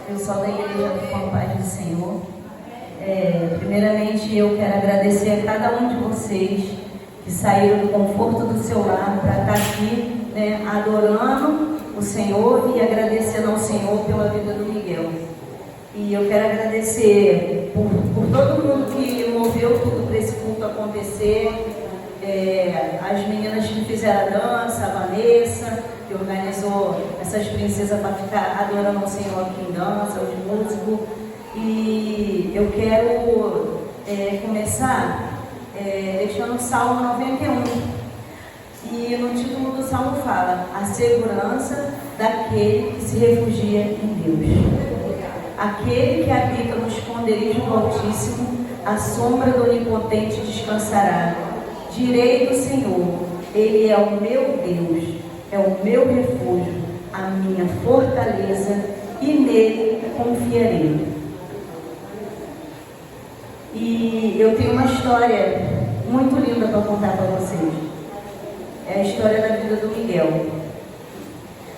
Eu sou da Igreja do Pão Paz do Senhor. Primeiramente, eu quero agradecer a cada um de vocês que saíram do conforto do seu lar para estar aqui, adorando o Senhor e agradecendo ao Senhor pela vida do Miguel. E eu quero agradecer por todo mundo que moveu tudo para esse culto acontecer. As meninas que fizeram a dança, a Vanessa, que organizou essas princesas para ficar adorando ao Senhor aqui em dança, os músicos. E eu quero começar deixando o Salmo 91. E no título do Salmo fala: a segurança daquele que se refugia em Deus. Aquele que habita no esconderijo do Altíssimo, a sombra do Onipotente descansará. Direi do Senhor, Ele é o meu Deus, é o meu refúgio, a minha fortaleza, e nele confiarei. E eu tenho uma história muito linda para contar para vocês. É a história da vida do Miguel.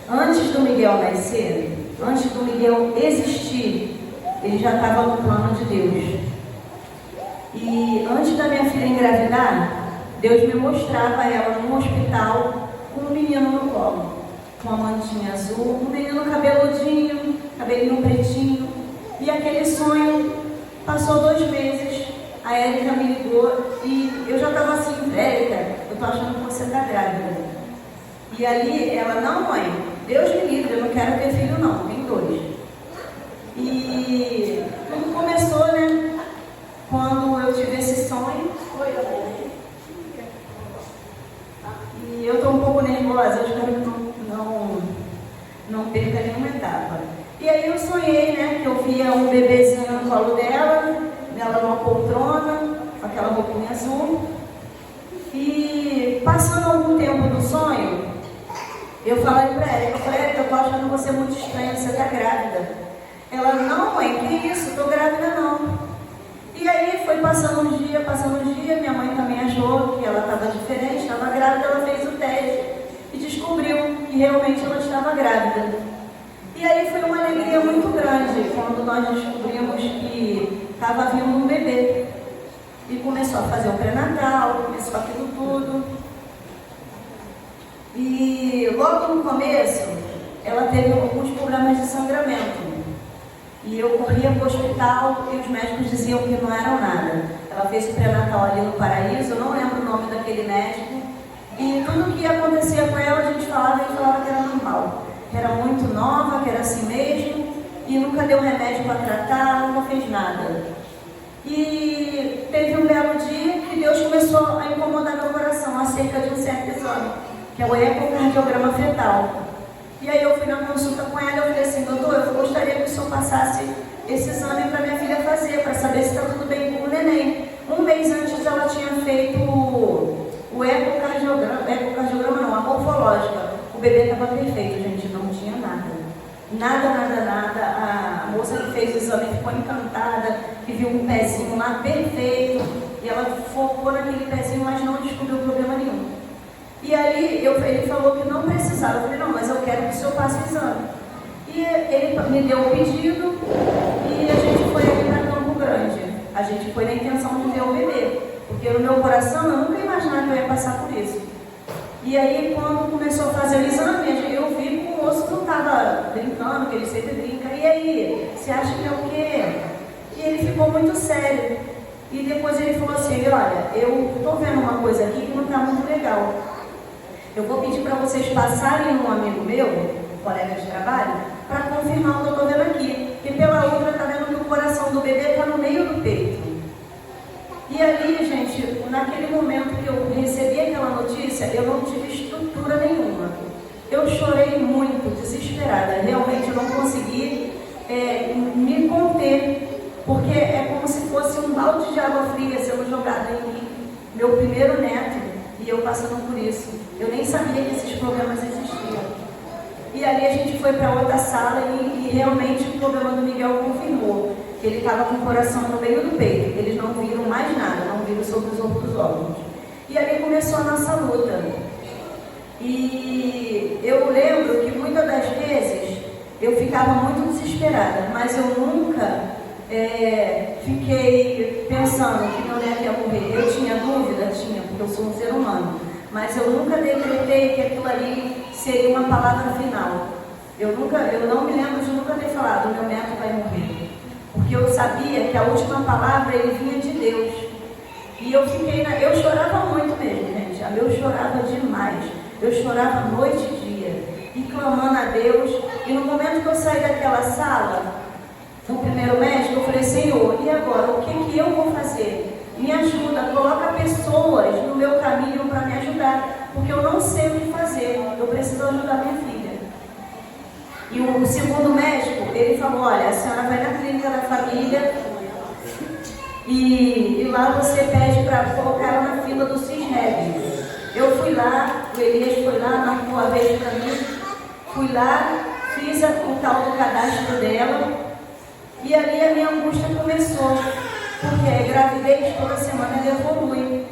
Antes do Miguel nascer, antes do Miguel existir, ele já estava no plano de Deus. E antes da minha filha engravidar, Deus me mostrava ela num hospital com um menino no colo, com uma mantinha azul, um menino cabeludinho, cabelinho pretinho. E aquele sonho passou 2 meses, a Érica me ligou e eu já estava assim: Érica, eu tô achando que você está grávida. E ali ela: não, mãe, Deus me livre, eu não quero ter filho não, tem 2. E tudo começou, quando eu tive esse sonho. E eu estou um pouco nervosa, eu espero que não perca nenhuma etapa. E aí eu sonhei, que eu via um bebezinho no colo dela numa poltrona, com aquela roupinha azul. E passando algum tempo do sonho, eu falei para ela: eu estou achando você muito estranha, você está grávida. Ela: não, mãe, que isso, estou grávida não. E aí foi passando uns dias, minha mãe também achou que ela estava diferente, estava grávida, ela fez o teste e descobriu que realmente ela estava grávida. E aí foi uma alegria muito grande quando nós descobrimos que estava vindo um bebê. E começou a fazer o pré-natal, começou aquilo tudo. E logo no começo, ela teve alguns problemas de sangramento. E eu corria para o hospital e os médicos diziam que não eram nada. Ela fez o pré-natal ali no Paraíso, eu não lembro o nome daquele médico. E tudo que acontecia com ela, a gente falava que era normal. Que era muito nova, que era assim mesmo. E nunca deu remédio para tratar, nunca fez nada. E teve um belo dia que Deus começou a incomodar meu coração acerca de um certo exame, que é o ecocardiograma fetal. E aí eu fui na consulta com ela, eu falei assim: doutor, eu gostaria que o senhor passasse esse exame para minha filha fazer, para saber se está tudo bem com o neném. 1 mês antes ela tinha feito o ecocardiograma não, a morfológica. O bebê estava perfeito, gente, não tinha nada. Nada. A moça que fez o exame ficou encantada, que viu um pezinho lá perfeito, e ela focou naquele pezinho, mas não descobriu problema nenhum. E aí ele falou que não precisava. Eu falei: não, mas eu quero que o senhor passe o exame. E ele me deu o pedido e a gente foi aqui para Campo Grande. A gente foi na intenção de ver o bebê, porque no meu coração eu nunca imaginava que eu ia passar por isso. E aí quando começou a fazer o exame, eu vi que o moço não estava brincando, que ele sempre brinca. E aí, você acha que é o quê? E ele ficou muito sério. E depois ele falou assim: olha, eu estou vendo uma coisa aqui que não está muito legal. Eu vou pedir para vocês passarem um amigo meu, um colega de trabalho, para confirmar o que eu estou vendo aqui. Porque pela outra está vendo que o coração do bebê está no meio do peito. E ali, gente, naquele momento que eu recebi aquela notícia, eu não tive estrutura nenhuma. Eu chorei muito, desesperada. Realmente eu não consegui me conter, porque é como se fosse um balde de água fria sendo jogado em mim. Meu primeiro neto, e eu passando por isso. Eu nem sabia que esses problemas existiam. E ali a gente foi para outra sala e realmente o problema do Miguel confirmou que ele estava com o coração no meio do peito. Eles não viram mais nada, não viram sobre os outros órgãos. E ali começou a nossa luta. E eu lembro que muitas das vezes eu ficava muito desesperada, mas eu nunca fiquei pensando que meu neto ia morrer. Eu tinha dúvida? Tinha, porque eu sou um ser humano, mas eu nunca decretei que aquilo ali seria uma palavra final. Eu não me lembro de nunca ter falado, meu neto vai morrer, porque eu sabia que a última palavra ele vinha de Deus. E eu chorava muito mesmo, gente. Eu chorava demais. Eu chorava noite e dia, e clamando a Deus. E no momento que eu saí daquela sala, no primeiro médico, eu falei, Senhor, e agora? O que eu vou fazer? Me ajuda, coloca pessoas no meu caminho para me ajudar, porque eu não sei o que fazer. Eu preciso ajudar minha filha. E o segundo médico, ele falou, olha, a senhora vai na clínica da família e lá você pede para colocar ela na fila do CISREB. Eu fui lá, o Elias foi lá, marcou a vez para mim, fui lá, fiz o tal do cadastro dela, e ali a minha angústia começou, porque a gravidez toda semana evolui.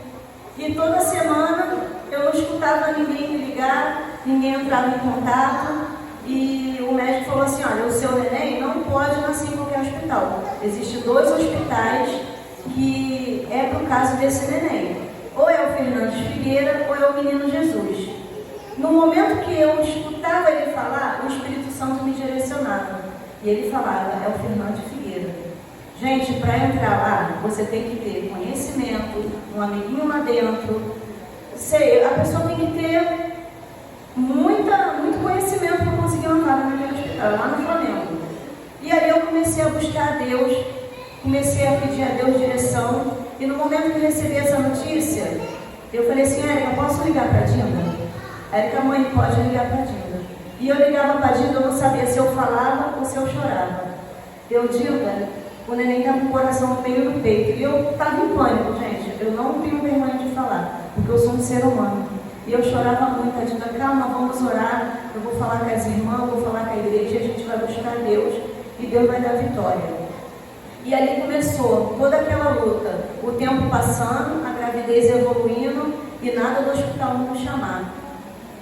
E toda semana eu não escutava ninguém me ligar, ninguém entrava em contato, e o médico falou assim, olha, o seu neném não pode nascer em qualquer hospital. Existem 2 hospitais que é para o caso desse neném. Ou é o Fernandes Figueira, ou é o Menino Jesus. No momento que eu escutava ele falar, o Espírito Santo me direcionava. E ele falava, é o Fernandes Figueira. Gente, para entrar lá, você tem que ter conhecimento, um amiguinho lá dentro. A pessoa tem que ter muito conhecimento para conseguir uma vaga naquele hospital, lá no Flamengo. E aí eu comecei a buscar a Deus, comecei a pedir a Deus direção. E no momento que eu recebi essa notícia, eu falei assim, Érica, posso ligar para a Dinda? Érica, mãe, pode ligar para a Dinda. E eu ligava para a Dinda, eu não sabia se eu falava ou se eu chorava. Eu, Dinda, o neném estava com o coração meio no peito. E eu estava em pânico, gente. Eu não tenho vergonha de falar, porque eu sou um ser humano. E eu chorava muito, a Dinda, calma, vamos orar. Eu vou falar com as irmãs, vou falar com a igreja, a gente vai buscar Deus e Deus vai dar vitória. E ali começou toda aquela luta, o tempo passando, a gravidez evoluindo e nada do hospital não me chamar.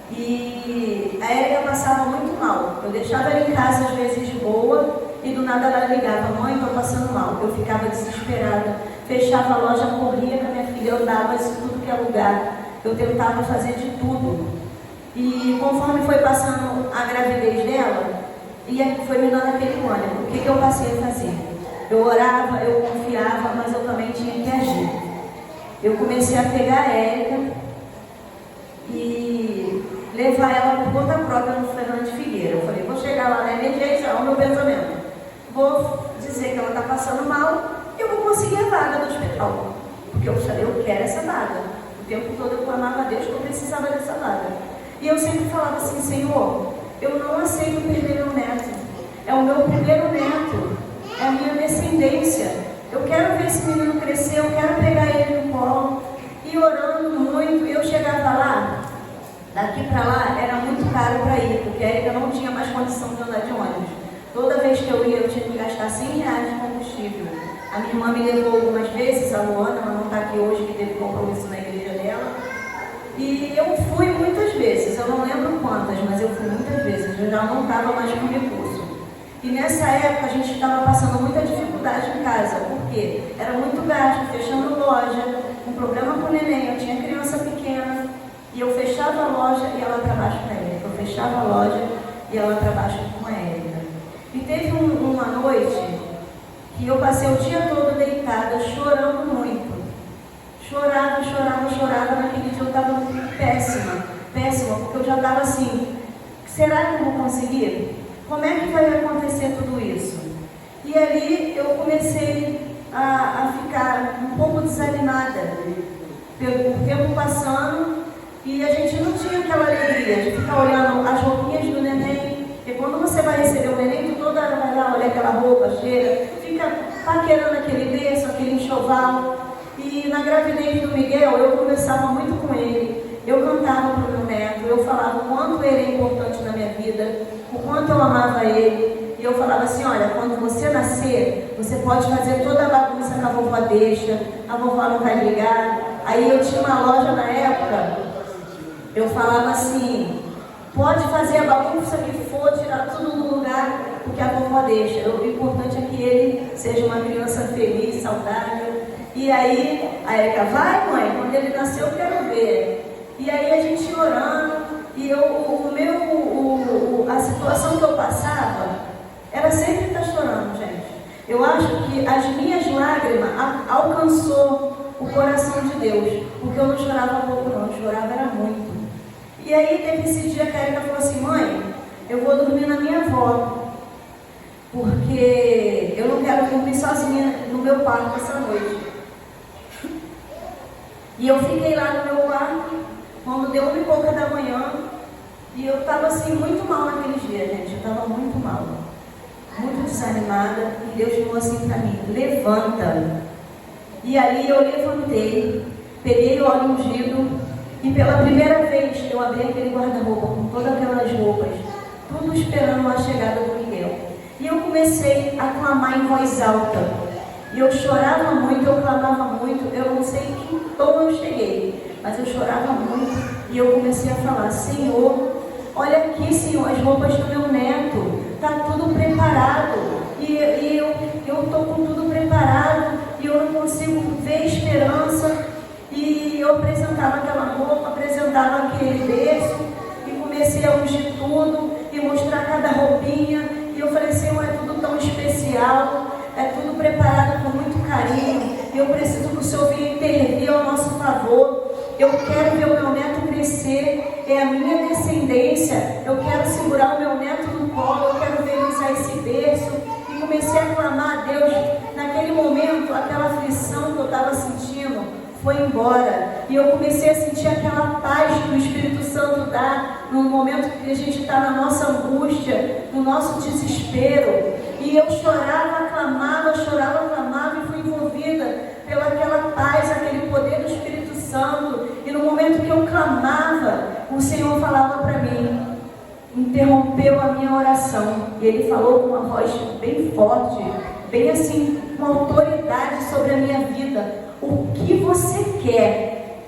E a Érica passava muito mal. Eu deixava ela em casa às vezes boa e do nada ela ligava, mãe, estou passando mal. Eu ficava desesperada, fechava a loja, corria com a minha filha, eu dava isso tudo que é lugar. Eu tentava fazer de tudo. E conforme foi passando a gravidez dela, e foi me dando aquele ânimo. O que eu passei a fazer? Eu orava, eu confiava, mas eu também tinha que agir. Eu comecei a pegar a Érica e levar ela por conta própria no Fernandes Figueira. Eu falei, vou chegar lá na emergência, é o meu pensamento. Vou dizer que ela está passando mal e eu vou conseguir a vaga do hospital. Porque eu falei, eu quero essa vaga. O tempo todo eu clamava a Deus que eu precisava dessa vaga. E eu sempre falava assim, Senhor, eu não aceito perder meu neto. É o meu primeiro neto. É a minha descendência. Eu quero ver esse menino crescer, eu quero pegar ele no colo. E orando muito, eu chegava lá, daqui para lá era muito caro para ir, porque a Érica não tinha mais condição de andar de ônibus. Toda vez que eu ia, eu tinha que gastar R$100 de combustível. A minha irmã me levou algumas vezes, a Luana, ela não está aqui hoje, que teve compromisso na igreja dela. E eu fui muitas vezes, eu não lembro quantas, mas eu fui muitas vezes, eu já não estava mais com recurso. E nessa época a gente estava passando muita dificuldade em casa, porque era muito gasto, fechando loja, um problema com o neném, eu tinha criança pequena, e eu fechava a loja e ela para baixo com a Érica, eu fechava a loja e ela para baixo com a Érica. E teve uma noite que eu passei o dia todo deitada, chorando muito. Chorava, naquele dia eu estava péssima, porque eu já estava assim, será que eu vou conseguir? Como é que vai acontecer tudo isso? E ali eu comecei a ficar um pouco desanimada, o tempo passando, e a gente não tinha aquela alegria de ficar olhando as roupinhas do neném, porque quando você vai receber o neném, tu toda hora vai lá olhar aquela roupa cheia, fica paquerando aquele berço, aquele enxoval. E na gravidez do Miguel, eu conversava muito com ele, eu cantava para o meu neto, eu falava o quanto ele é importante na minha vida, o quanto eu amava ele. E eu falava assim, olha, quando você nascer, você pode fazer toda a bagunça que a vovó deixa, a vovó não vai ligar. Aí eu tinha uma loja na época, eu falava assim, pode fazer a bagunça que for, tirar tudo do lugar, porque a vovó deixa. O importante é que ele seja uma criança feliz, saudável. E aí a Érica, vai mãe, quando ele nasceu eu quero ver. E aí a gente orando, e a situação que eu passava era sempre estar chorando, gente. Eu acho que as minhas lágrimas alcançou o coração de Deus, porque eu não chorava pouco não, eu chorava era muito. E aí teve esse dia que a Érica falou assim, mãe, eu vou dormir na minha avó, porque eu não quero dormir sozinha no meu quarto essa noite. E eu fiquei lá no meu quarto, quando deu 1h pouca da manhã, e eu estava assim muito mal naquele dia, gente, eu estava muito mal, muito desanimada, e Deus falou assim para mim, levanta. E ali eu levantei, peguei o óleo ungido, e pela primeira vez eu abri aquele guarda-roupa com todas aquelas roupas, tudo esperando a chegada do Miguel. E eu comecei a clamar em voz alta. E eu chorava muito, eu clamava muito, eu não sei em que tom eu cheguei, mas eu chorava muito. E eu comecei a falar, Senhor, olha aqui, Senhor, as roupas do meu neto, está tudo preparado. E eu estou com tudo preparado, e eu não consigo ver esperança. E eu apresentava aquela roupa, apresentava aquele berço, e comecei a ungir tudo, e mostrar cada roupinha. E eu falei, Senhor, é tudo tão especial, é tudo preparado com muito carinho, e eu preciso que o Senhor venha intervir ao nosso favor. Eu quero ver o meu neto crescer, é a minha descendência, eu quero segurar o meu neto no colo, eu quero ver ele usar esse berço. E comecei a clamar a Deus. Naquele momento, aquela aflição que eu estava sentindo foi embora, e eu comecei a sentir aquela paz que o Espírito Santo dá no momento que a gente está na nossa angústia, no nosso desespero. E eu chorava, clamava, e fui envolvida pelaquela paz, aquele poder do Espírito Santo. E no momento que eu clamava, o Senhor falava para mim, interrompeu a minha oração, e Ele falou com uma voz bem forte, bem assim, com autoridade sobre a minha vida. O que você quer?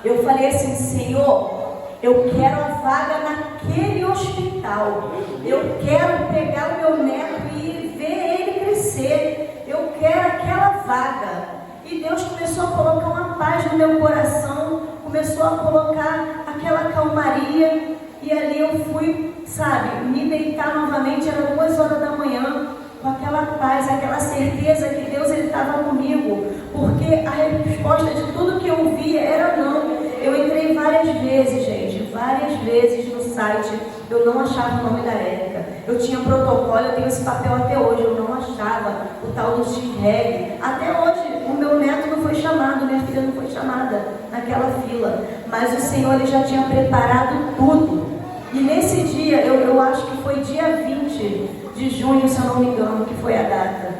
Eu falei assim, Senhor, eu quero a vaga naquele hospital. Eu quero pegar o meu neto e ver ele crescer. Eu quero aquela vaga. E Deus começou a colocar uma paz no meu coração, começou a colocar aquela calmaria. E ali eu fui, sabe, me deitar novamente, era 2h da manhã, com aquela paz, aquela certeza que Deus estava comigo, porque a resposta de tudo que eu via era não. Eu entrei várias vezes, gente, várias vezes no site, eu não achava o nome da Érica. Eu tinha protocolo, eu tenho esse papel até hoje, eu não achava o tal do X-Reg. Até hoje, o meu neto não foi chamado, minha filha não foi chamada naquela fila, mas o Senhor ele já tinha preparado tudo. E nesse dia, eu acho que foi dia 20 de junho, se eu não me engano, que foi a data.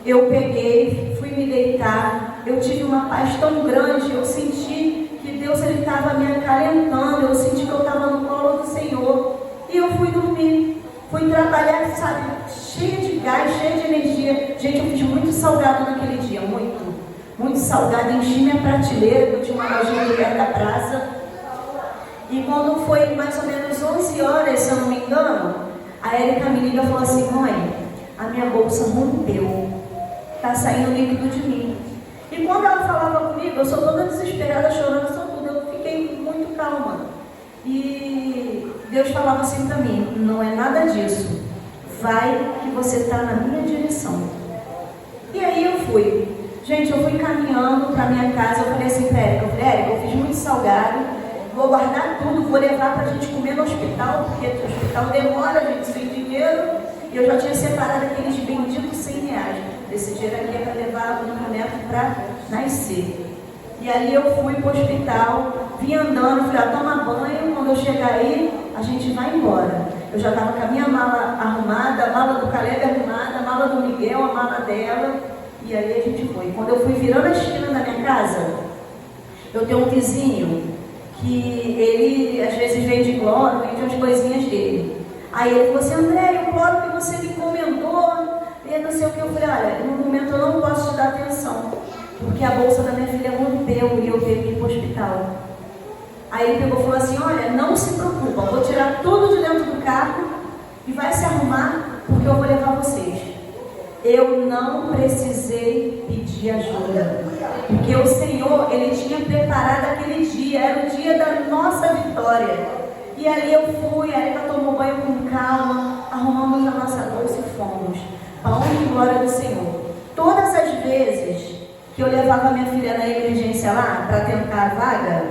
Eu peguei, fui me deitar, eu tive uma paz tão grande, eu senti que Deus estava me acalentando, eu senti que eu estava no colo do Senhor. E eu fui dormir, fui trabalhar, sabe, cheia de gás, cheia de energia. Gente, eu fiz muito salgado naquele dia, muito salgado, enchi minha prateleira, eu tinha uma lojinha ali perto da praça. E quando foi mais ou menos 11 horas, se eu não me engano, a Érica me liga e falou assim, mãe, a minha bolsa rompeu, está saindo líquido de mim. E quando ela falava comigo, eu sou toda desesperada, chorando, sou tudo, eu fiquei muito calma. E Deus falava assim para mim, não é nada disso, vai que você está na minha direção. E aí eu fui. Gente, eu fui caminhando para minha casa, eu falei assim para Érica, eu fiz muito salgado, vou guardar tudo, vou levar para a gente comer no hospital, porque o hospital demora, a gente sem dinheiro. E eu já tinha separado aqueles benditos R$100. Esse dinheiro aqui é para levar o meu neto para nascer. E ali eu fui para o hospital, vim andando, falei, toma banho, quando eu chegar aí, a gente vai embora. Eu já estava com a minha mala arrumada, a mala do Caleb arrumada, a mala do Miguel, a mala dela. E aí a gente foi. Quando eu fui virando a esquina da minha casa, eu tenho um vizinho que ele às vezes vende cloro, vende as coisinhas dele. Aí ele falou assim, André, o cloro que você me encomendou, e não sei o que. Eu falei, olha, no momento eu não posso te dar atenção, porque a bolsa da minha filha rompeu e eu tenho que ir para o hospital. Aí ele pegou e falou assim, olha, não se preocupa, vou tirar tudo de dentro do carro e vai se arrumar porque eu vou levar vocês. Eu não precisei pedir ajuda, porque o Senhor, Ele tinha preparado aquele dia, era o dia da nossa vitória. E ali eu fui, a Erika tomou banho com calma, arrumamos a nossa bolsa e fomos. A honra e glória do Senhor. Todas as vezes que eu levava minha filha na emergência lá, para tentar a vaga,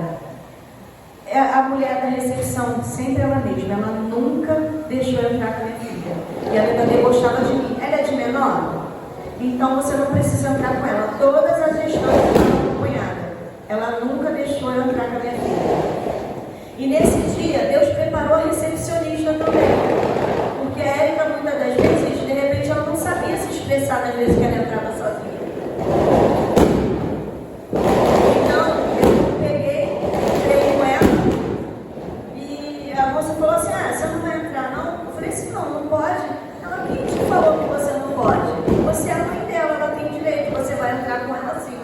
a mulher da recepção, sempre ela mesma, ela nunca deixou eu entrar com a minha filha. E ela também gostava de mim. Ela é de menor? Então você não precisa entrar com ela. Todas as gestões que eu acompanhada, ela nunca deixou eu entrar com a minha filha. E nesse dia, Deus preparou a recepcionista também. Porque a Erika, muitas das vezes, de repente, ela não sabia se expressar nas vezes que ela entrava sozinha. Então, eu peguei, entrei com ela, e a moça falou assim, você não vai entrar não? Eu falei assim, não pode. Ela, quem te falou que você não pode? Você é a mãe dela, ela tem direito, você vai entrar com ela sim.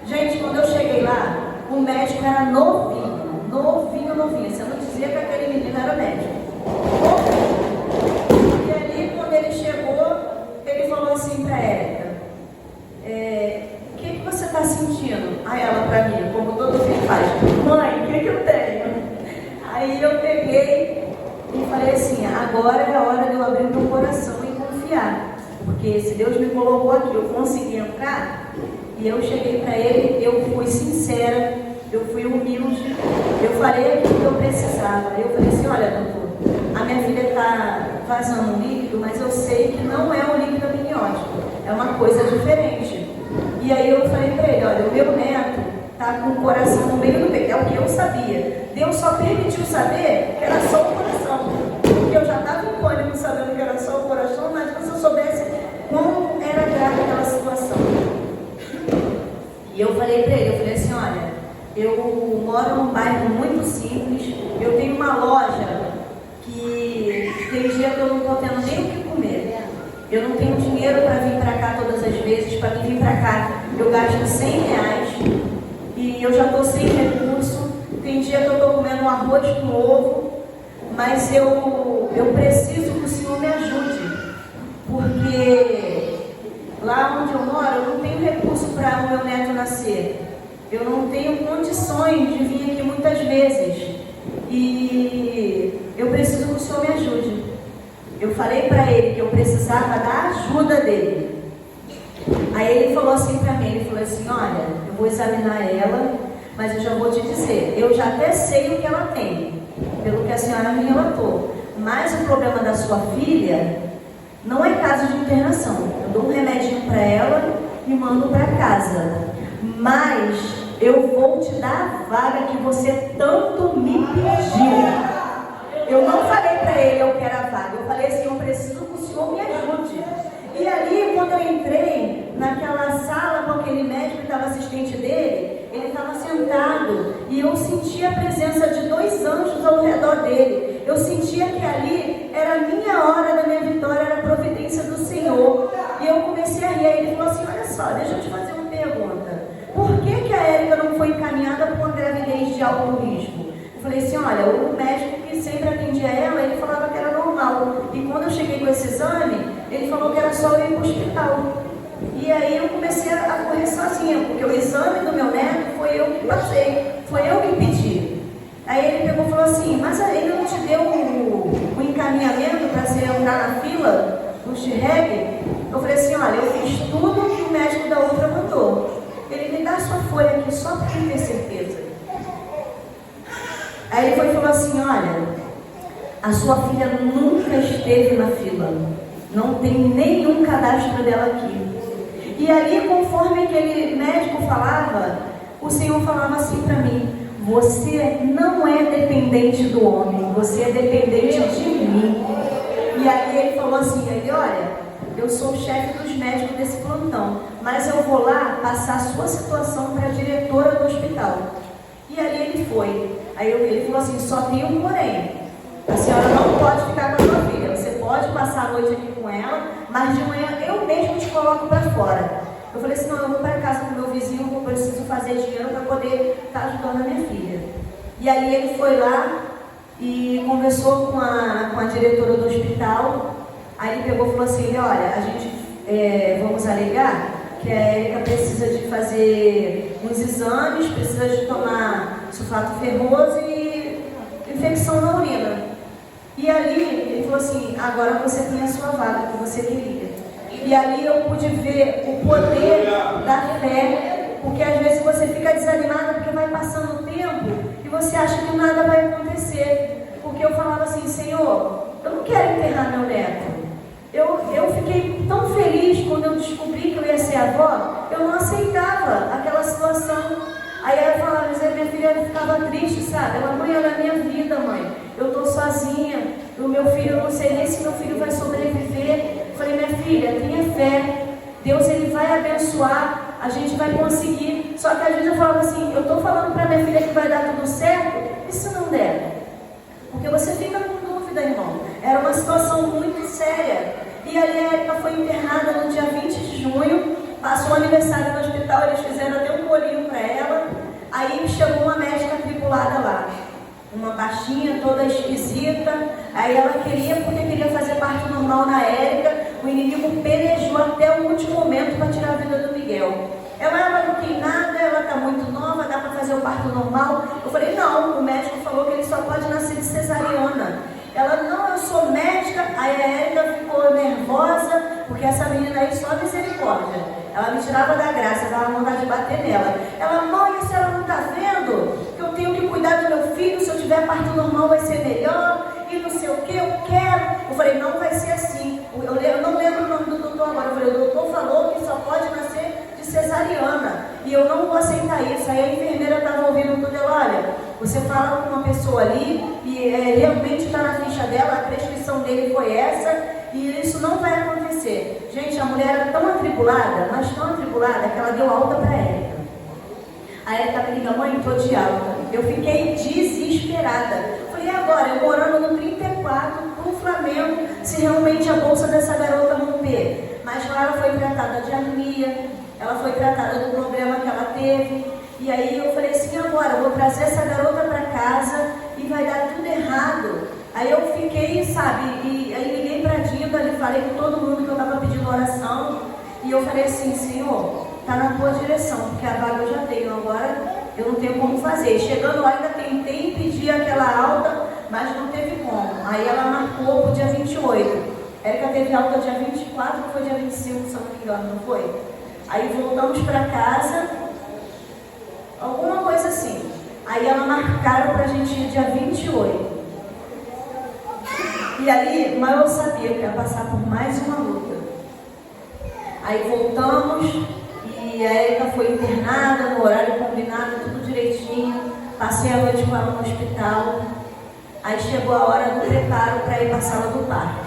Gente, quando eu cheguei lá, o médico era novinho. Você não dizia que aquele menino era médico. E ali, quando ele chegou, ele falou assim para Erika, o que você está sentindo? Aí ela para mim, como todo filho faz, mãe, o que eu tenho? Aí eu peguei e falei assim, agora é a hora de eu abrir meu coração e confiar. Porque se Deus me colocou aqui, eu consegui entrar, e eu cheguei para ele, eu fui sincera, eu fui humilde, eu falei aquilo que eu precisava. Eu falei assim, olha doutor, a minha filha está vazando um líquido, mas eu sei que não é um líquido amniótico, é uma coisa diferente. E aí eu falei para ele, olha, o meu neto está com o coração no meio do peito, é o que eu sabia. Deus só permitiu saber que era só o coração, porque eu já estava em pânico sabendo que era só o coração, mas se eu soubesse como era grave aquela situação. E eu falei para ele, eu falei assim, olha, eu moro num bairro muito simples, eu tenho uma loja que tem dia que eu não estou tendo nem o que comer. Eu não tenho dinheiro para vir para cá todas as vezes, para vir para cá eu gasto R$100 e eu já estou sem recurso. Tem dia que eu estou comendo um arroz com ovo, mas eu preciso que o Senhor me ajude, porque lá onde eu moro eu não tenho recurso para o meu neto nascer. Eu não tenho condições de vir aqui muitas vezes e eu preciso que o Senhor me ajude. Eu falei para ele que eu precisava da ajuda dele. Aí ele falou assim para mim, ele falou assim, olha, eu vou examinar ela, mas eu já vou te dizer, eu já até sei o que ela tem, pelo que a senhora me relatou, mas o problema da sua filha não é caso de internação. Eu dou um remedinho para ela e mando para casa. Mas eu vou te dar a vaga que você tanto me pediu. Eu não falei para ele eu quero a vaga, eu falei assim, eu preciso que o Senhor me ajude. E ali, quando eu entrei naquela sala com aquele médico que estava assistente dele, ele estava sentado e eu sentia a presença de 2 anjos ao redor dele. Eu sentia que ali era a minha hora da minha vitória, era a providência do Senhor. E eu comecei a rir. Aí ele falou assim, olha só, deixa eu te fazer uma pergunta. Por que a Erika não foi encaminhada para uma gravidez de alto risco? Eu falei assim, olha, o médico que sempre atendia ela, ele falava que era normal. E quando eu cheguei com esse exame, ele falou que era só eu ir para o hospital. E aí eu comecei a correr sozinha, porque o exame do meu neto foi eu que passei, foi eu que pedi. Aí ele pegou e falou assim, mas ele não te deu o encaminhamento para você entrar na fila do XREG? Eu falei assim, olha, eu fiz tudo que o médico da outra mandou. Ele me dá a sua folha aqui só para ter certeza. Aí ele foi e falou assim, olha, a sua filha nunca esteve na fila, não tem nenhum cadastro dela aqui. E ali, conforme aquele médico falava, o Senhor falava assim para mim, você não é dependente do homem, você é dependente de mim. E aí ele falou assim, olha, eu sou o chefe dos médicos desse plantão, mas eu vou lá passar a sua situação para a diretora do hospital. E ali ele foi. Aí ele falou assim, só tem um porém, a senhora não pode ficar com a sua filha, você pode passar a noite aqui com ela, mas de manhã eu mesmo te coloco para fora. Eu falei assim, não, eu vou para casa com meu vizinho, eu preciso fazer dinheiro para poder estar ajudando a minha filha. E aí ele foi lá e conversou com a diretora do hospital, Aí ele pegou e falou assim, olha, a gente vamos alegar que a Érica precisa de fazer uns exames, precisa de tomar sulfato ferroso e infecção na urina. E ali ele falou assim, agora você tem a sua vaga que você queria. E ali eu pude ver o poder da fé, porque às vezes você fica desanimada porque vai passando o tempo e você acha que nada vai acontecer. Porque eu falava assim, Senhor, eu não quero enterrar meu neto. Eu fiquei tão feliz quando eu descobri que eu ia ser avó, eu não aceitava aquela situação. Aí ela falava, mas minha filha ficava triste, sabe? Ela, mãe, olha a minha vida, mãe. Eu estou sozinha, o meu filho, eu não sei nem se meu filho vai sobreviver. Eu falei, minha filha, tenha fé. Deus, ele vai abençoar, a gente vai conseguir. Só que às vezes eu falava assim, eu estou falando para minha filha que vai dar tudo certo, e se não der? Porque você fica com dúvida, irmão. Era uma situação muito séria. E ali a Érica foi internada no dia 20 de junho, passou o aniversário no hospital, eles fizeram até um bolinho para ela. Aí chegou uma médica tripulada lá, uma baixinha, toda esquisita. Aí ela queria fazer parto normal na Érica. O inimigo pelejou até o último momento para tirar a vida do Miguel. Ela não tem nada, ela está muito nova, dá para fazer o parto normal. Eu falei, não, o médico falou que ele só pode nascer de cesariana. Ela, não, eu sou médica. Aí a Érica ficou nervosa, porque essa menina aí só misericórdia. Ela me tirava da graça, dava vontade de bater nela. Ela, mãe, a senhora não está vendo que eu tenho que cuidar do meu filho, se eu tiver parto normal vai ser melhor, e não sei o que, eu quero. Eu falei, não vai ser assim. Eu não lembro o nome do doutor agora. Eu falei, o doutor falou que só pode nascer de cesariana, e eu não vou aceitar isso. Aí a enfermeira estava ouvindo tudo, ela, olha, você fala com uma pessoa ali, e realmente está na ficha dela, a prescrição dele foi essa, e isso não vai acontecer. Gente, a mulher era tão atribulada, mas tão atribulada, que ela deu alta para a Érica. A Érica me liga, mãe, estou de alta. Eu fiquei desesperada. Falei, agora, eu morando no 34, no Flamengo, se realmente a bolsa dessa garota romper. Mas lá ela foi tratada de anemia, ela foi tratada do problema que ela teve. E aí eu falei assim, agora, eu vou trazer essa garota para casa e vai dar tudo errado. Aí eu fiquei, sabe, e aí liguei para a Dinda, ali falei com todo mundo que eu estava pedindo oração. E eu falei assim, Senhor, está na tua direção, porque a vaga eu já tenho, agora eu não tenho como fazer. Chegando lá, ainda tentei pedir aquela alta, mas não teve como. Aí ela marcou para o dia 28. Érica teve alta dia 24, ou foi dia 25, se eu não me engano, não foi? Aí voltamos para casa, alguma coisa assim. Aí ela marcaram para a gente ir dia 28. E ali, mas eu sabia que ia passar por mais uma luta. Aí voltamos, e a Érica foi internada no horário combinado, tudo direitinho. Passei a noite com ela no hospital. Aí chegou a hora do preparo para ir para a sala do parto.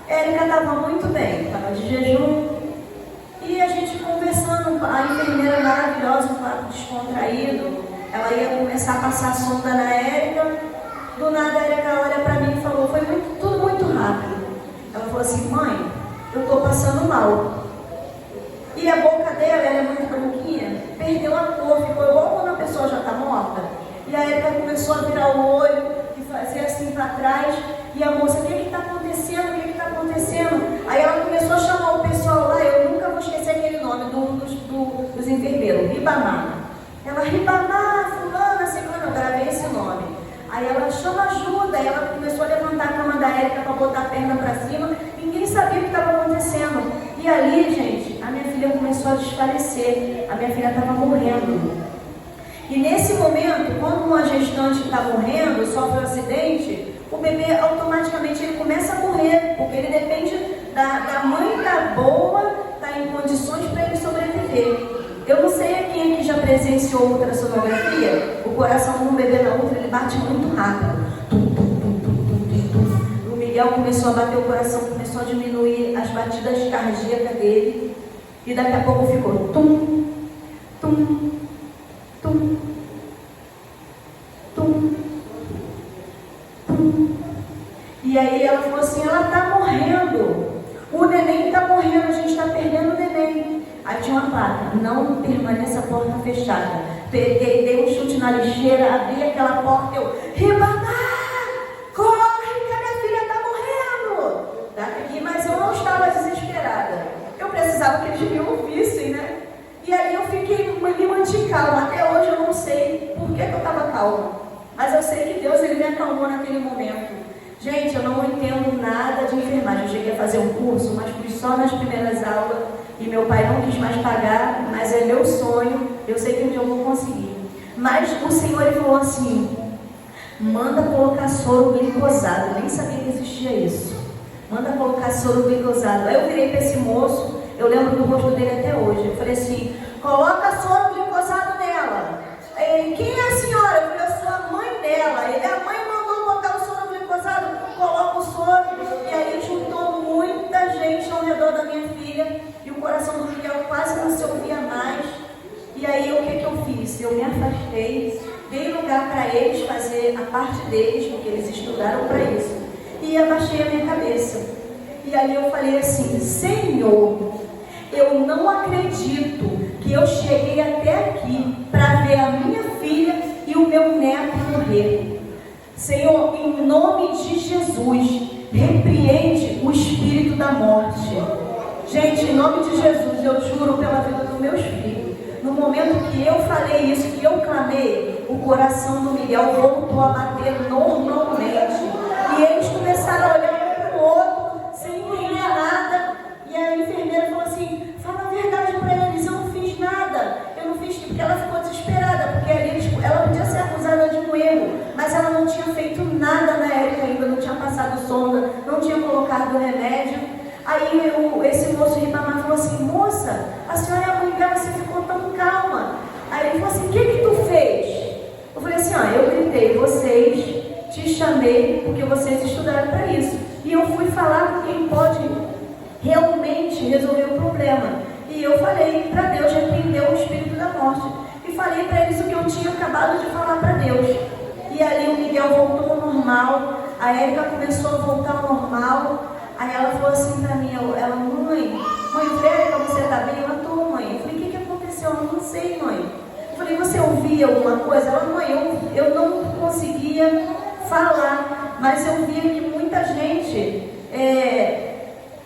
A Érica estava muito bem, estava de jejum. E a gente conversando, a enfermeira maravilhosa, um papo descontraído. Ela ia começar a passar a sonda na Érica. Do nada a Érica olha para mim e falou, foi tudo muito rápido. Ela falou assim, mãe, eu estou passando mal. E a boca dela, ela é muito branquinha, perdeu a cor, ficou igual quando a pessoa já está morta. E a Érica começou a virar o olho e fazer assim para trás. E a moça, o que está acontecendo? O que está acontecendo? Aí ela começou a chamar o pessoal lá, eu nunca vou esquecer aquele nome dos enfermeiros, Ribamar. Ela, Ribamar, fulana, ciclana, eu gravei esse nome. Aí ela chama ajuda, aí ela começou a levantar a cama da Érica para botar a perna para cima, ninguém sabia o que estava acontecendo. E ali, gente, a minha filha começou a desfalecer, a minha filha estava morrendo. E nesse momento, quando uma gestante está morrendo, sofre um acidente, o bebê automaticamente ele começa a morrer, porque ele depende da mãe estar boa, estar em condições para ele sobreviver. Eu não sei quem aqui já presenciou ultrassonografia, o coração de um bebê na outra, ele bate muito rápido. O Miguel começou a bater o coração, começou a diminuir as batidas cardíacas dele, e daqui a pouco ficou tum, tum, tum, tum, tum. E aí ela falou assim, ela está morrendo, o neném está morrendo, a gente está perdendo o neném. Aí tinha uma placa, não permaneça a porta fechada. Dei um chute na lixeira, abri aquela porta, eu, Ribamar, corre que a minha filha está morrendo. Daqui eles me ouvissem, né? E aí eu me mantive calma. Até hoje eu não sei por que eu estava calma. Mas eu sei que Deus, Ele me acalmou naquele momento. Gente, eu não entendo nada de enfermagem. Eu cheguei a fazer um curso, mas fui só nas primeiras aulas. E meu pai não quis mais pagar, mas é meu sonho. Eu sei que um dia eu vou conseguir. Mas o Senhor, Ele falou assim: manda colocar soro glicosado. Eu nem sabia que existia isso. Manda colocar soro glicosado. Aí eu virei para esse moço, eu lembro do rosto dele até hoje. Eu falei assim: coloca soro glicosado nela. Quem é a senhora? Eu falei: eu sou a mãe dela. Ele, a mãe mandou botar o soro glicosado, coloca o soro. E aí juntou muita gente ao redor da minha filha. E o coração do Miguel quase não se ouvia mais. E aí o que eu fiz? Eu me afastei, dei lugar para eles fazer a parte deles, porque eles estudaram para isso. E abaixei a minha cabeça. E aí eu falei assim: Senhor, eu não acredito que eu cheguei até aqui para ver a minha filha e o meu neto morrer. Senhor, em nome de Jesus, repreende o espírito da morte. Gente, em nome de Jesus, eu juro pela vida dos meus filhos, no momento que eu falei isso, que eu clamei, o coração do Miguel voltou a bater normalmente. E eles começaram a olhar um para o outro, sem entender nada. E a enfermeira falou assim: fala a verdade para eles, eu não fiz nada. Eu não fiz, porque ela ficou desesperada, porque ali ela podia ser acusada de um erro, mas ela não tinha feito nada na Érica ainda, não tinha passado sonda, não tinha colocado remédio. Aí esse moço Ribamar falou assim: moça, a senhora é a mãe dela, você ficou tão calma. Aí ele falou assim: o que tu fez? Eu falei assim: eu gritei, vocês, te chamei porque vocês estudaram para isso. E eu fui falar com quem pode realmente resolver o problema. E eu falei para Deus repreender o espírito da morte. E falei para eles o que eu tinha acabado de falar para Deus. E ali o Miguel voltou ao normal, a Érica começou a voltar ao normal. Aí ela falou assim para mim, mãe, Érica, você está bem? Eu estou, mãe. Eu falei: o que aconteceu? Eu não sei, mãe. Eu falei: você ouvia alguma coisa? Ela: mãe, eu não conseguia falar, mas eu via que muita gente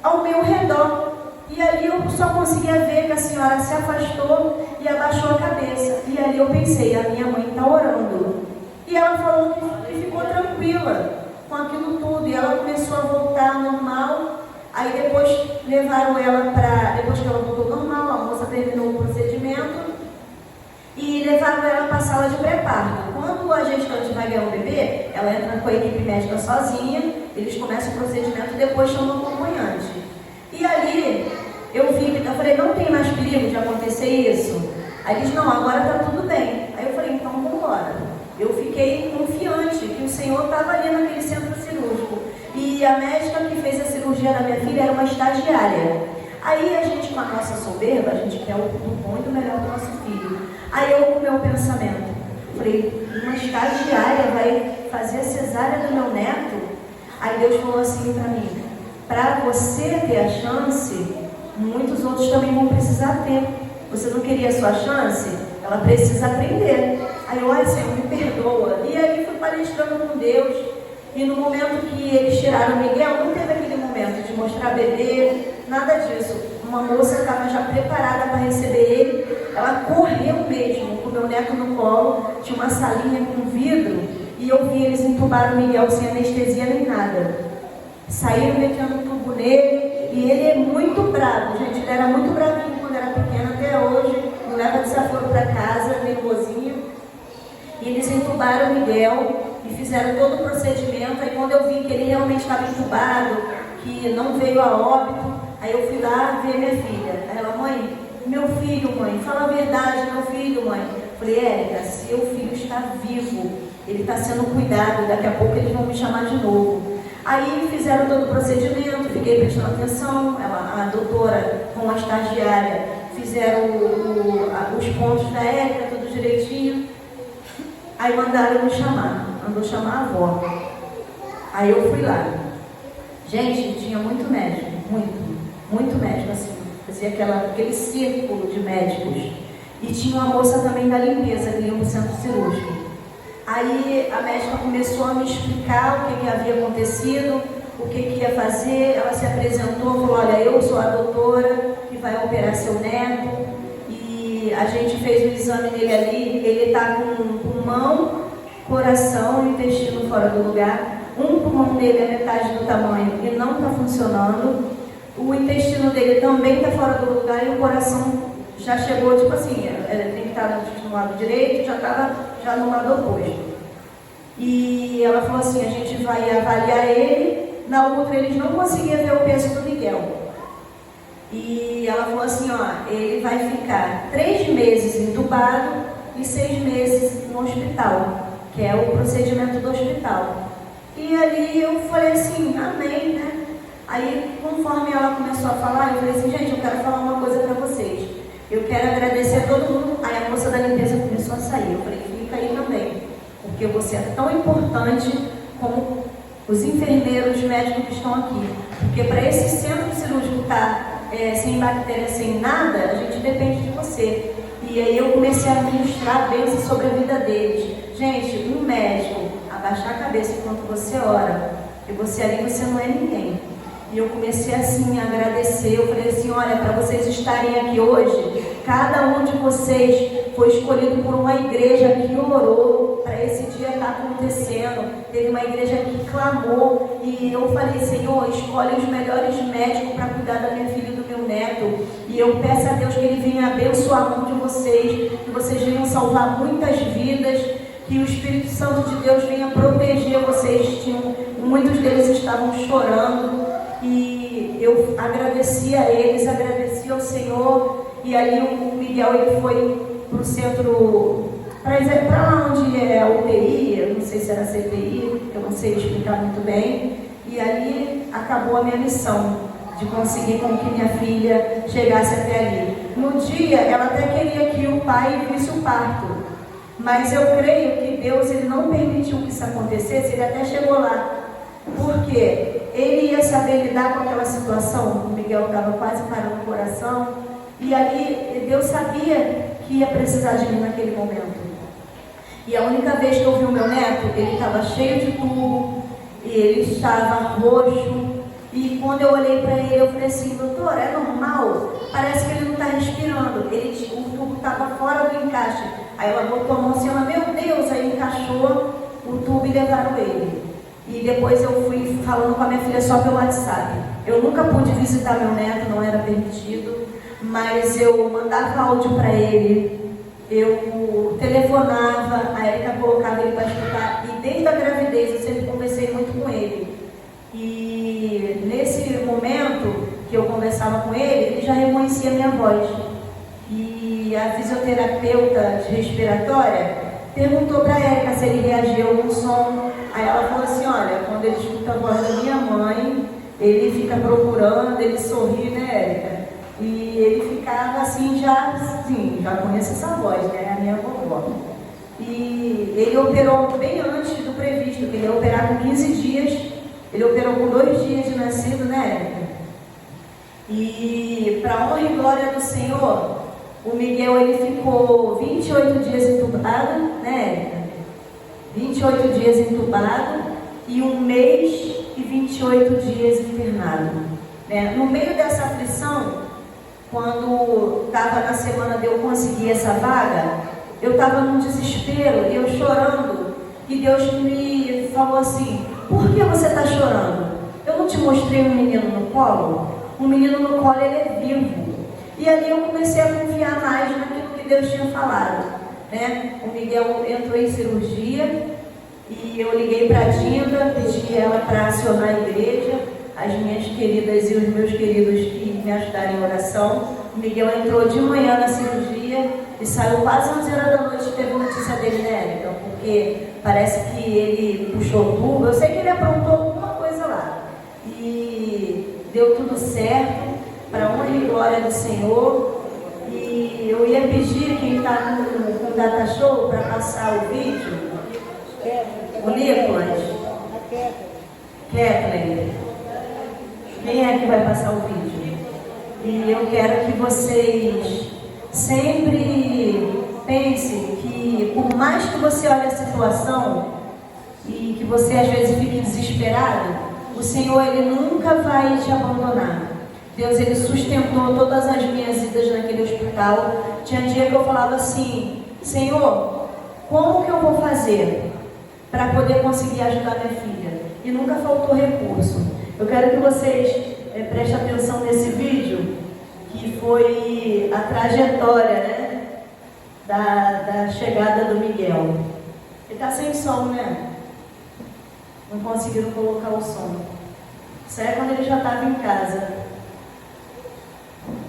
ao meu redor. E ali eu só conseguia ver que a senhora se afastou e abaixou a cabeça. E ali eu pensei: a minha mãe está orando. E ela falou que ficou tranquila com aquilo tudo. E ela começou a voltar ao normal. Aí depois levaram ela depois que ela voltou ao normal, a moça terminou o procedimento. E levaram ela para a sala de pré-parto. Quando a gestante vai ganhar o bebê, ela entra com a equipe médica sozinha, eles começam o procedimento e depois chamam o acompanhante. E ali, eu falei: não tem mais perigo de acontecer isso? Aí eles: não, agora está tudo bem. Aí eu falei: então vamos embora. Eu fiquei confiante que o Senhor estava ali naquele centro cirúrgico. E a médica que fez a cirurgia da minha filha era uma estagiária. Aí a gente, com a nossa soberba, a gente quer o bom e o melhor do nosso filho. Aí eu, com o meu pensamento, falei: uma estagiária vai fazer a cesárea do meu neto? Aí Deus falou assim para mim: para você ter a chance, muitos outros também vão precisar ter. Você não queria a sua chance? Ela precisa aprender. Aí eu: ai, Senhor, me perdoa. E aí fui palestrando com Deus. E no momento que eles tiraram o Miguel, não teve aquele momento de mostrar bebê, nada disso. Uma moça estava já preparada para receber ele. Ela correu mesmo com o meu neto no colo. Tinha uma salinha com vidro. E eu vi eles entubaram o Miguel sem anestesia nem nada. Saíram metendo tubo nele. E ele é muito bravo, gente. Ele era muito bravinho quando era pequeno, até hoje. Não leva desaforo para casa, nervosinho. E eles entubaram o Miguel e fizeram todo o procedimento. Aí quando eu vi que ele realmente estava entubado, que não veio a óbito, aí eu fui lá ver minha filha. Aí ela: mãe, meu filho, mãe, fala a verdade, meu filho, mãe. Eu falei: Érica, seu filho está vivo, ele está sendo cuidado, daqui a pouco eles vão me chamar de novo. Aí fizeram todo o procedimento, fiquei prestando atenção, a doutora com a estagiária fizeram os pontos da Érica, tudo direitinho. Aí mandaram me chamar, mandou chamar a avó. Aí eu fui lá. Gente, tinha muito médico, muito médico, assim. Fazia aquele círculo de médicos. E tinha uma moça também da limpeza, que ia para o centro cirúrgico. Aí a médica começou a me explicar o que havia acontecido, o que ia fazer. Ela se apresentou, falou: olha, eu sou a doutora que vai operar operar seu neto. E a gente fez o exame nele ali. Ele está com pulmão, coração e intestino fora do lugar. Um pulmão dele é metade do tamanho e não está funcionando. O intestino dele também está fora do lugar e o coração já chegou, tipo assim, ele tem que estar no lado direito, já estava já no lado oposto. E ela falou assim, a gente vai avaliar ele. Na outra eles não conseguiam ver o peso do Miguel. E ela falou assim, ó, ele vai ficar 3 meses entubado e 6 meses no hospital, que é o procedimento do hospital. E ali eu falei assim, amém, né? Aí, conforme ela começou a falar, eu falei assim, gente, eu quero falar uma coisa para vocês. Eu quero agradecer a todo mundo. Aí a moça da limpeza começou a sair. Eu falei, fica aí também, porque você é tão importante como os enfermeiros, os médicos que estão aqui. Porque para esse centro cirúrgico estar sem bactéria, sem nada, a gente depende de você. E aí eu comecei a ministrar bênçãos sobre a vida deles. Gente, um médico, abaixar a cabeça enquanto você ora, porque você ali, você não é ninguém. E eu comecei assim a agradecer. Eu falei assim, olha, para vocês estarem aqui hoje, cada um de vocês foi escolhido por uma igreja que orou para esse dia estar acontecendo. Teve uma igreja que clamou. E eu falei, Senhor, escolhe os melhores médicos para cuidar da minha filha e do meu neto. E eu peço a Deus que Ele venha abençoar a mão de vocês, que vocês venham salvar muitas vidas, que o Espírito Santo de Deus venha proteger vocês. Muitos deles estavam chorando. E eu agradeci a eles, agradeci ao Senhor. E aí o Miguel, ele foi para o centro, para lá onde é a UTI, eu não sei se era CTI, eu não sei explicar muito bem. E ali acabou a minha missão de conseguir com que minha filha chegasse até ali. No dia, ela até queria que o pai visse o parto, mas eu creio que Deus, ele não permitiu que isso acontecesse. Ele até chegou lá, porque ele ia saber lidar com aquela situação. O Miguel estava quase parando o coração, e ali Deus sabia que ia precisar de mim naquele momento. E a única vez que eu vi o meu neto, ele estava cheio de tubo, e ele estava roxo. E quando eu olhei para ele, eu falei assim, doutor, é normal? Parece que ele não está respirando. O tubo estava fora do encaixe. Aí ela botou a mão assim, ela, meu Deus, aí encaixou o tubo e levaram ele. E depois eu fui falando com a minha filha só pelo WhatsApp. Eu nunca pude visitar meu neto, não era permitido, mas eu mandava áudio para ele, eu telefonava, a Erika colocava ele para escutar, e desde a gravidez eu sempre conversei muito com ele. E nesse momento que eu conversava com ele, ele já reconhecia a minha voz. E a fisioterapeuta de respiratória perguntou para a Erika se ele reagia a algum som. Aí ela falou assim, olha, quando ele escuta a voz da minha mãe, ele fica procurando, ele sorri, né, Erika? E ele ficava assim, já conhece essa voz, né, a minha vovó. E ele operou bem antes do previsto, que ele ia operar com 15 dias, ele operou com 2 dias de nascido, né, Erika? E para honra e glória do Senhor, o Miguel, ele ficou 28 dias entubado, né, Erika? 28 dias entubado e 1 mês e 28 dias internado. Né? No meio dessa aflição, quando estava na semana de eu conseguir essa vaga, eu estava num desespero e eu chorando. E Deus me falou assim, por que você está chorando? Eu não te mostrei um menino no colo? Um menino no colo, ele é vivo. E ali eu comecei a confiar mais naquilo que Deus tinha falado. Né? O Miguel entrou em cirurgia e eu liguei para a Dinda, pedi ela para acionar a igreja, as minhas queridas e os meus queridos que me ajudaram em oração. O Miguel entrou de manhã na cirurgia e saiu quase 11 horas da noite. Teve notícia dele, né, Erika? Porque parece que ele puxou tubo. Eu sei que ele aprontou alguma coisa lá. E deu tudo certo, para a honra e glória do Senhor. E eu ia pedir quem está no Data Show para passar o vídeo. O Nicolas. Kathleen. Quem é que vai passar o vídeo? E eu quero que vocês sempre pensem que, por mais que você olhe a situação e que você às vezes fique desesperado, o Senhor, Ele nunca vai te abandonar. Deus, Ele sustentou todas as minhas idas naquele hospital. Tinha dia que eu falava assim: Senhor, como que eu vou fazer para poder conseguir ajudar minha filha? E nunca faltou recurso. Eu quero que vocês prestem atenção nesse vídeo, que foi a trajetória, né, da chegada do Miguel. Ele está sem som, né? Não conseguiram colocar o som. Isso é quando ele já estava em casa.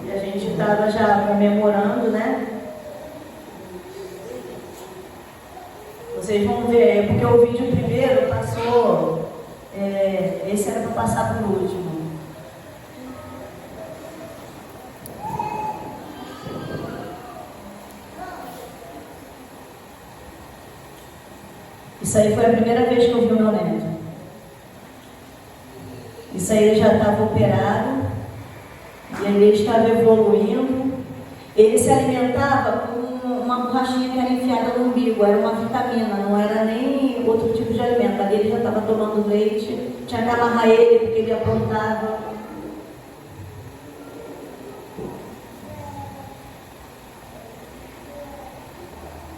E a gente estava já comemorando, né? Vocês vão ver, porque o vídeo primeiro passou, esse era para passar para o último. Isso aí foi a primeira vez que eu vi o meu neto. Isso aí ele já estava operado, e ele estava evoluindo. Ele se alimentava com uma borrachinha que era enfiada no umbigo, era uma vitamina, não era nem outro tipo de alimento. Ali ele já estava tomando leite, tinha que amarrar ele porque ele aprontava.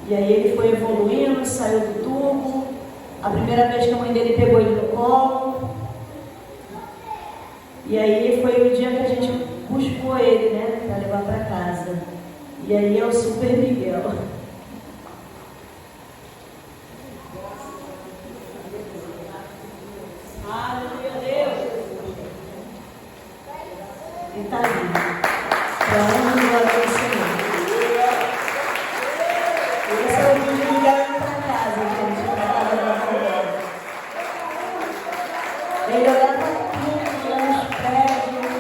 E aí ele foi evoluindo, saiu do tubo. A primeira vez que a mãe dele pegou ele no colo. E aí foi o dia que a gente buscou ele, né, para levar para casa. E aí é o Super Miguel. Aleluia, Deus. E está ali. Para onde vai o Senhor? Esse é o vídeo de Miguel indo para casa, gente. Para casa da família. Ele olhava tudo, olhava os prédios.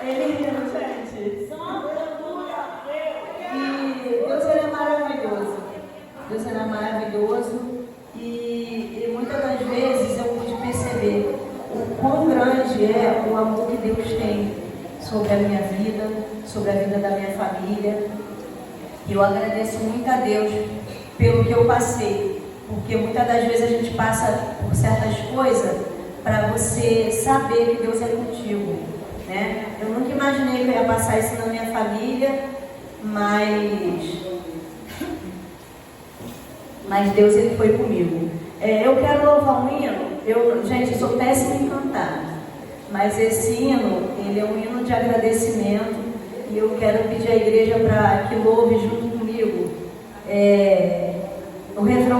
Ele rindo, gente. E Deus, Ele é maravilhoso. Deus, Ele é maravilhoso. E muitas das vezes eu pude perceber o quão grande é o amor que Deus tem sobre a minha vida, sobre a vida da minha família. E eu agradeço muito a Deus pelo que eu passei, porque muitas das vezes a gente passa por certas coisas para você saber que Deus é contigo, né? Eu nunca imaginei que eu ia passar isso na minha família, mas Deus, Ele foi comigo. Eu quero louvar um hino. Gente, eu sou péssima em cantar, mas esse hino, ele é um hino de agradecimento. E eu quero pedir à igreja para que louve junto comigo o refrão.